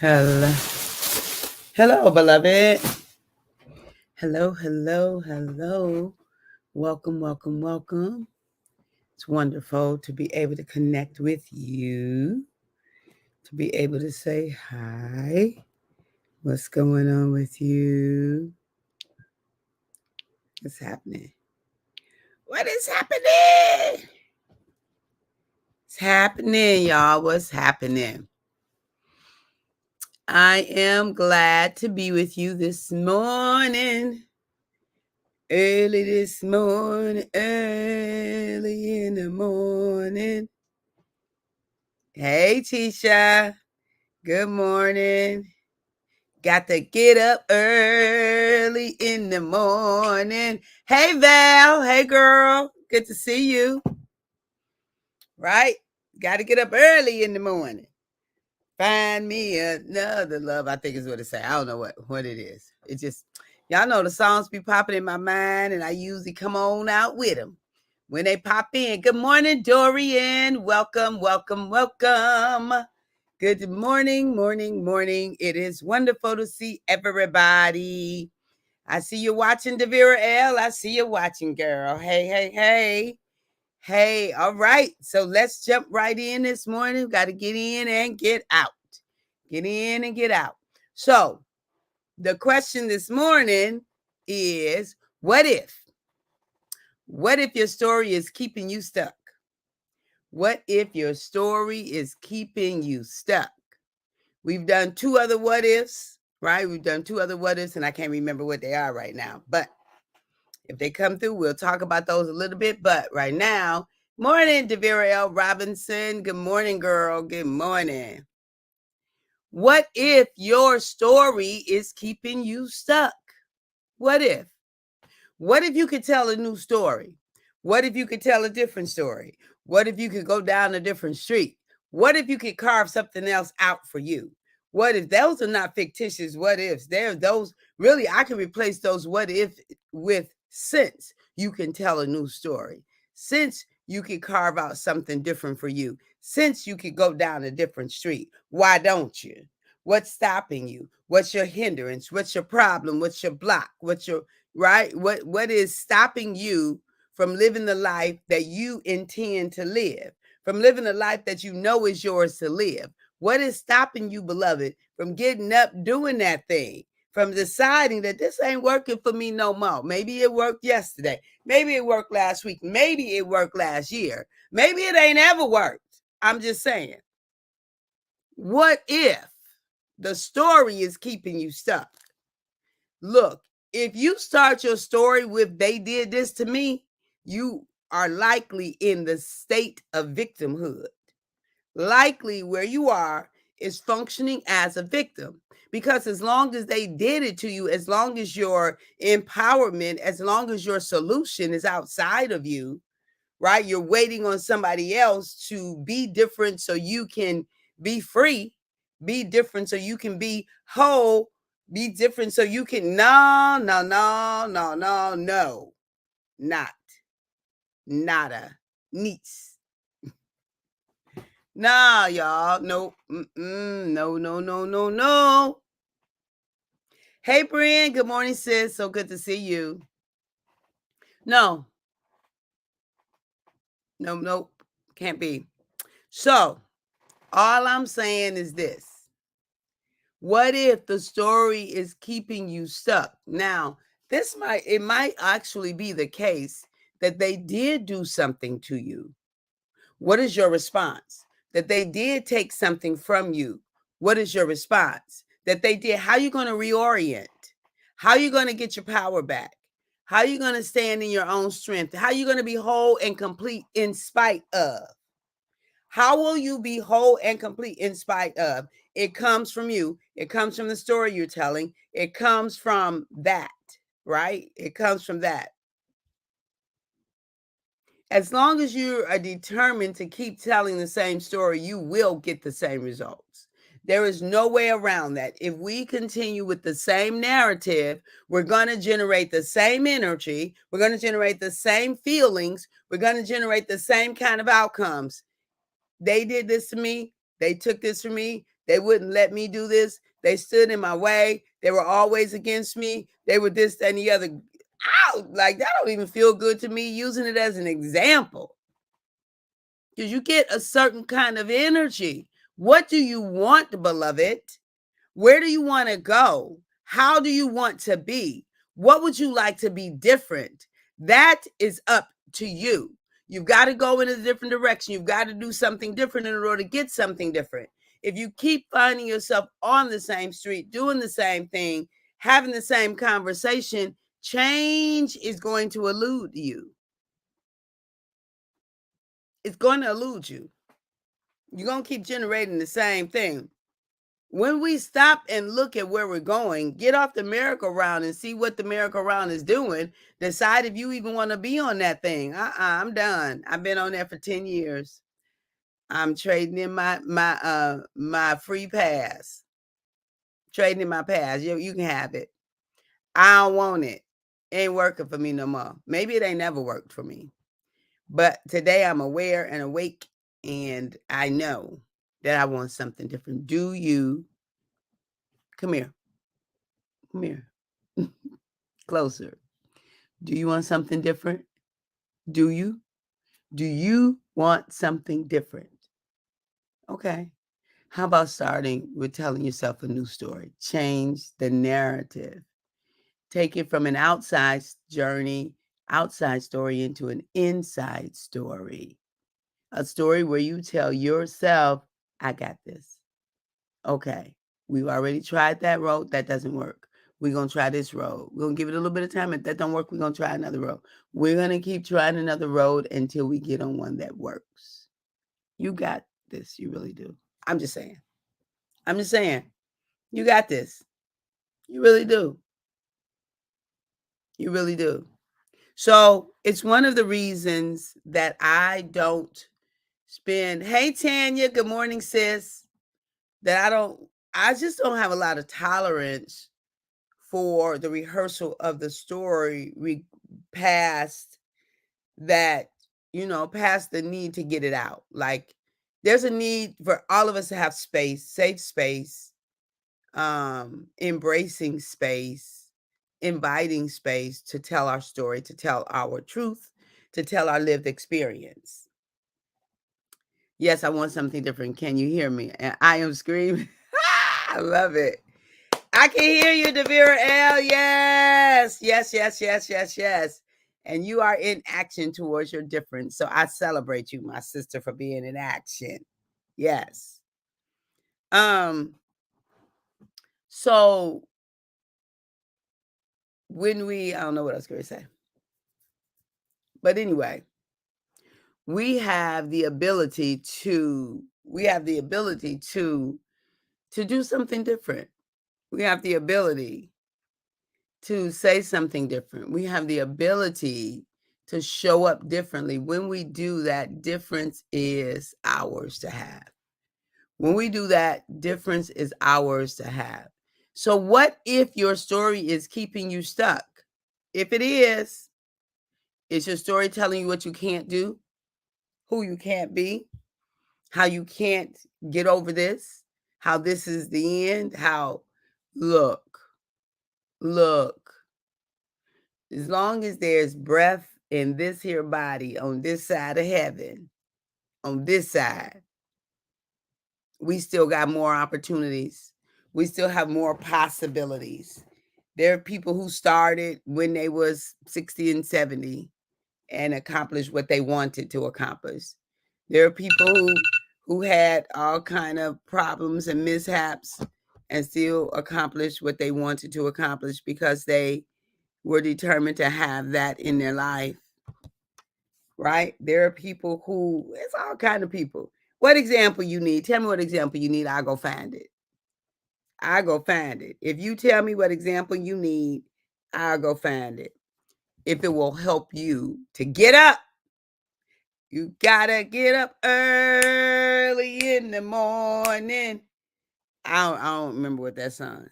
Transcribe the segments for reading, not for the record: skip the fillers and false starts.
Hello, hello, beloved. Hello, hello, hello. Welcome, welcome, welcome. It's wonderful to be able to connect with you, to be able to say hi. What's going on with you? What's happening? What is happening? It's happening, y'all. What's happening? I am glad to be with you this morning. Early this morning, early in the morning. Hey, Tisha. Good morning. Got to get up early in the morning. Hey, Val. Hey, girl. Good to see you. Right? Got to get up early in the morning. Find me another love, I think is what it say. I don't know what it is. It just, y'all know the songs be popping in my mind, and I usually come on out with them when they pop in. Good morning, Dorian. Welcome, welcome, welcome. Good morning, morning, morning. It is wonderful to see everybody. I see you watching, Devira L. I see you watching, girl. Hey, hey, hey. Hey, all right. So let's jump right in this morning. Got to get in and get out. Get in and get out. So the question this morning is, what if? What if your story is keeping you stuck? What if your story is keeping you stuck? We've done two other what ifs, right? We've done two other what ifs, and I can't remember what they are right now. But if they come through, we'll talk about those a little bit. But right now, morning, Devira L. Robinson. Good morning, girl. Good morning. What if your story is keeping you stuck? What if? What if you could tell a new story? What if you could tell a different story? What if you could go down a different street? What if you could carve something else out for you? What if those are not fictitious what ifs? They're those really, I can replace those what if with since you can tell a new story. Since you could carve out something different for you. Since you could go down a different street. Why don't you? What's stopping you? What's your hindrance? What's your problem? What's your block? What's your right? What is stopping you from living the life that you intend to live, from living the life that you know is yours to live? What is stopping you, beloved, from getting up, doing that thing, from deciding that this ain't working for me no more? Maybe it worked yesterday. Maybe it worked last week. Maybe it worked last year. Maybe it ain't ever worked. I'm just saying. What if the story is keeping you stuck? Look, if you start your story with "they did this to me," you are likely in the state of victimhood. Likely where you are is functioning as a victim, because as long as they did it to you, as long as your empowerment, as long as your solution is outside of you, right? You're waiting on somebody else to be different so you can be free, be different so you can be whole, be different so you can no, not nada, niece. Nah, y'all. Nope. No. Hey, Brian. Good morning, sis. So good to see you. No. Nope. Can't be. So, all I'm saying is this. What if the story is keeping you stuck? Now, it might actually be the case that they did do something to you. What is your response? That they did take something from you. What is your response? That they did, how are you going to reorient? How are you going to get your power back? How are you going to stand in your own strength? How are you going to be whole and complete in spite of? How will you be whole and complete in spite of? It comes from you. It comes from the story you're telling. It comes from that, right? It comes from that. As long as you are determined to keep telling the same story, you will get the same results. There is no way around that. If we continue with the same narrative, we're going to generate the same energy. We're going to generate the same feelings. We're going to generate the same kind of outcomes. They did this to me. They took this from me. They wouldn't let me do this. They stood in my way. They were always against me. They were this, that, and the other. Ow! Like, that don't even feel good to me using it as an example. Because you get a certain kind of energy. What do you want, beloved? Where do you want to go? How do you want to be? What would you like to be different? That is up to you. You've got to go in a different direction. You've got to do something different in order to get something different. If you keep finding yourself on the same street, doing the same thing, having the same conversation, change is going to elude you. It's going to elude you. You're going to keep generating the same thing. When we stop and look at where we're going, get off the merry-go-round and see what the merry-go-round is doing, decide if you even want to be on that thing. I'm done. I've been on there for 10 years. I'm trading in my free pass. Trading in my pass. You can have it. I don't want it. It ain't working for me no more. Maybe it ain't never worked for me. But today I'm aware and awake, and I know that I want something different. Do you? Come here. Come here. Closer. Do you want something different? Do you? Do you want something different? Okay. How about starting with telling yourself a new story? Change the narrative. Take it from an outside journey, outside story into an inside story. A story where you tell yourself, I got this. Okay. We've already tried that road. That doesn't work. We're going to try this road. We're going to give it a little bit of time. If that don't work, we're going to try another road. We're going to keep trying another road until we get on one that works. You got this. You really do. I'm just saying. You got this. You really do. You really do. So it's one of the reasons that I don't spend. Hey, Tanya. Good morning, sis. I just don't have a lot of tolerance for the rehearsal of the story past that, past the need to get it out. Like, there's a need for all of us to have space, safe space, embracing space, inviting space to tell our story, to tell our truth, to tell our lived experience. Yes, I want something different. Can you hear me? And I am screaming. I love it. I can hear you, Devira L. Yes. And you are in action towards your difference. So I celebrate you, my sister, for being in action. Yes. So when I don't know what I was going to say. But anyway, we have the ability to do something different. We have the ability to say something different. We have the ability to show up differently. When we do that, difference is ours to have. When we do that, difference is ours to have. So what if your story is keeping you stuck? If it is your story telling you what you can't do, who you can't be, how you can't get over this, how this is the end, look, as long as there's breath in this here body on this side of heaven, on this side, we still got more opportunities. We still have more possibilities. There are people who started when they was 60 and 70 and accomplished what they wanted to accomplish. There are people who had all kind of problems and mishaps and still accomplished what they wanted to accomplish because they were determined to have that in their life. Right? There are people it's all kind of people. What example you need? Tell me what example you need. I'll go find it. If you tell me what example you need, I'll go find it. If it will help you to get up, you gotta get up early in the morning. I don't remember what that song.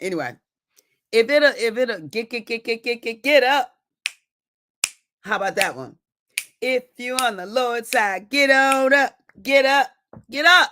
Anyway, if it'll get up. How about that one? If you're on the Lord's side, get on up, get up, get up.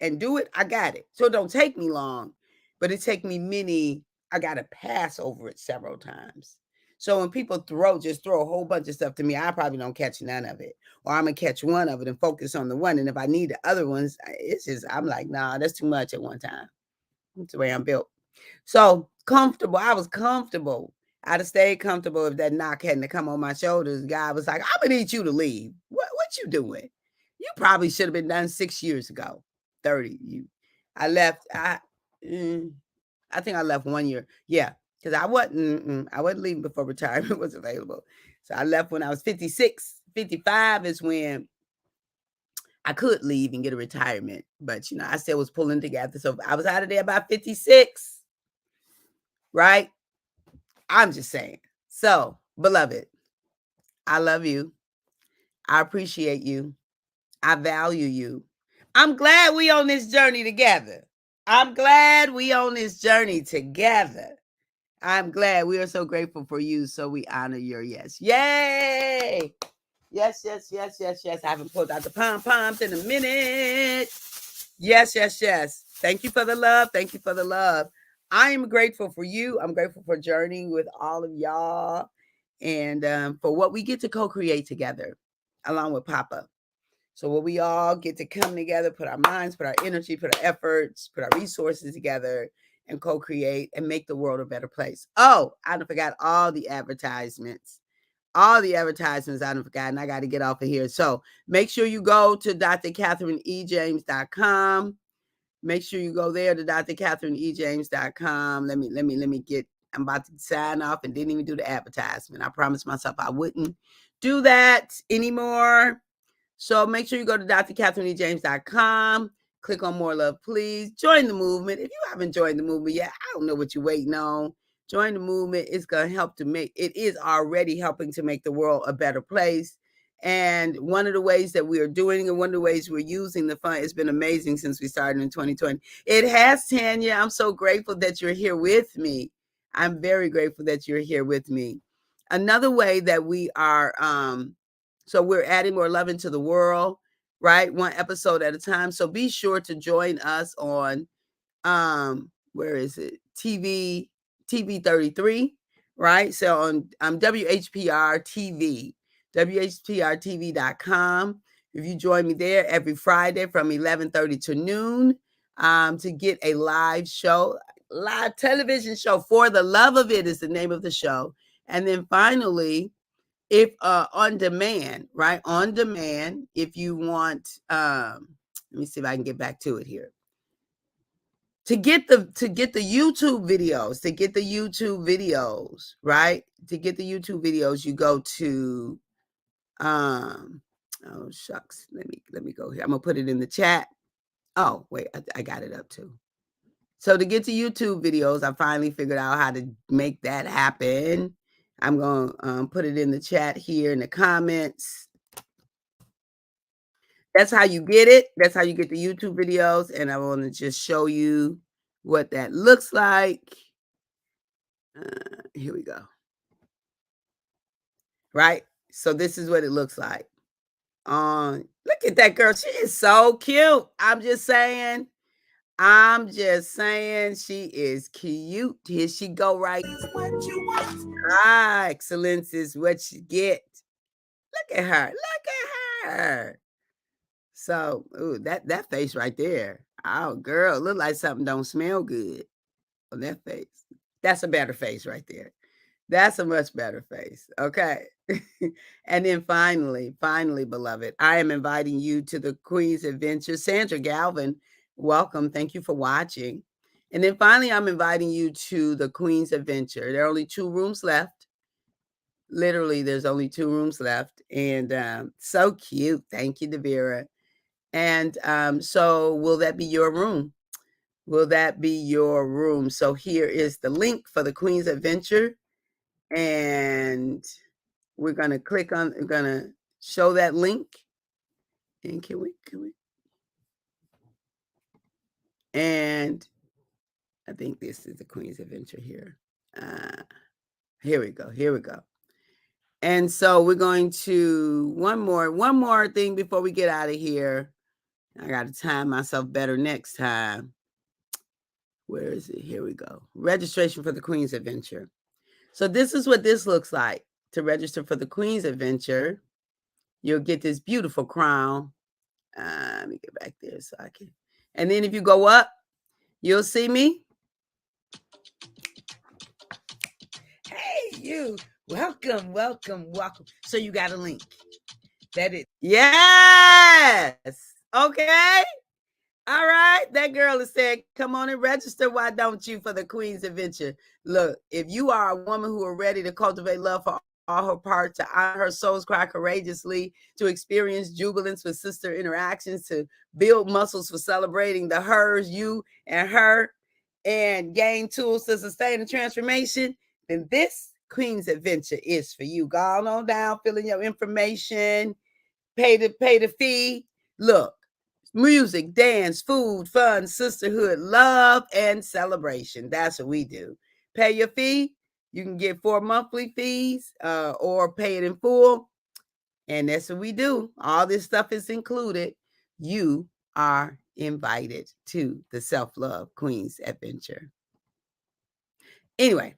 and do it, I got it. So it don't take me long, but it take me I got to pass over it several times. So when people just throw a whole bunch of stuff to me, I probably don't catch none of it. Or I'm going to catch one of it and focus on the one. And if I need the other ones, it's just, I'm like, nah, that's too much at one time. That's the way I'm built. So comfortable. I was comfortable. I'd have stayed comfortable if that knock hadn't come on my shoulders. The guy was like, I'm going to need you to leave. What you doing? You probably should have been done 6 years ago. 30. I left. I think I left 1 year. Yeah, because I wasn't leaving before retirement was available. So I left when I was 56. 55 is when I could leave and get a retirement. But, I still was pulling together. So I was out of there by 56. Right? I'm just saying. So, beloved, I love you. I appreciate you. I value you. I'm glad we on this journey together. I'm glad we on this journey together. I'm glad. We are so grateful for you. So we honor your yes. Yay! Yes, yes, yes, yes, yes. I haven't pulled out the pom-poms in a minute. Yes, yes, yes. Thank you for the love. Thank you for the love. I am grateful for you. I'm grateful for journeying with all of y'all and for what we get to co-create together along with Papa. So what we all get to come together, put our minds, put our energy, put our efforts, put our resources together and co-create and make the world a better place. Oh, I forgot all the advertisements. All the advertisements I forgotten. I got to get off of here. So make sure you go to drcatherineejames.com. Make sure you go there to drcatherineejames.com. Let me get, I'm about to sign off and didn't even do the advertisement. I promised myself I wouldn't do that anymore. So make sure you go to drcatherineejames.com. Click on More Love, please. Join the movement. If you haven't joined the movement yet, I don't know what you're waiting on. Join the movement. It's going to help it is already helping to make the world a better place. And one of the ways that we are doing and one of the ways we're using the fund has been amazing since we started in 2020. It has, Tanya. I'm so grateful that you're here with me. I'm very grateful that you're here with me. Another way that we are, so we're adding more love into the world, right? One episode at a time. So be sure to join us on, where is it? TV 33, right? So on WHPR TV, WHPRTV.com. If you join me there every Friday from 11:30 to noon, to get a live show, live television show. For the Love of It is the name of the show. And then finally, if on demand, right? On demand, if you want, let me see if I can get back to it here. To get the YouTube videos, right? To get the YouTube videos, you go to oh shucks. Let me go here. I'm gonna put it in the chat. Oh, wait, I got it up too. So to get to YouTube videos, I finally figured out how to make that happen. I'm going to put it in the chat here in the comments. That's how you get it. That's how you get the YouTube videos. And I want to just show you what that looks like. Here we go. Right? So this is what it looks like. Look at that girl. She is so cute. I'm just saying she is cute. Here she go, right? What you want. Excellence is what you get. Look at her. Look at her. So, ooh, that face right there. Oh, girl, look like something don't smell good on that face. That's a better face right there. That's a much better face. Okay. And then finally, beloved, I am inviting you to the Queen's Adventure. Sandra Galvin, welcome. Thank you for watching. And then finally, I'm inviting you to the Queen's Adventure. There are only 2 rooms left. Literally, there's only 2 rooms left. And so cute. Thank you, Devera. And so will that be your room? Will that be your room? So here is the link for the Queen's Adventure. And we're going to click on, we're going to show that link. And can we? And I think this is the Queen's Adventure here. Here we go. And so we're going to, one more thing before we get out of here. I got to time myself better next time. Where is it? Here we go. Registration for the Queen's Adventure. So this is what this looks like. To register for the Queen's Adventure, you'll get this beautiful crown. Let me get back there so I can. And then if you go up, you'll see me. Hey, you. Welcome, welcome, welcome. So you got a link. That is. Yes. Okay. All right. That girl is saying, come on and register. Why don't you for the Queen's Adventure? Look, if you are a woman who are ready to cultivate love for all her parts, to honor her soul's cry courageously, to experience jubilance with sister interactions, to build muscles for celebrating the hers, you, and her, and gain tools to sustain the transformation, then this Queen's Adventure is for you. Go on down, fill in your information, pay the fee. Look, music, dance, food, fun, sisterhood, love, and celebration. That's what we do. Pay your fee. You can get 4 monthly fees or pay it in full. And that's what we do. All this stuff is included. You are invited to the Self-Love Queen's Adventure. Anyway,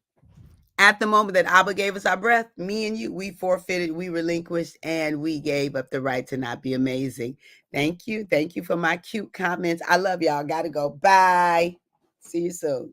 at the moment that Abba gave us our breath, me and you, we forfeited, we relinquished, and we gave up the right to not be amazing. Thank you. Thank you for my cute comments. I love y'all. Gotta go. Bye. See you soon.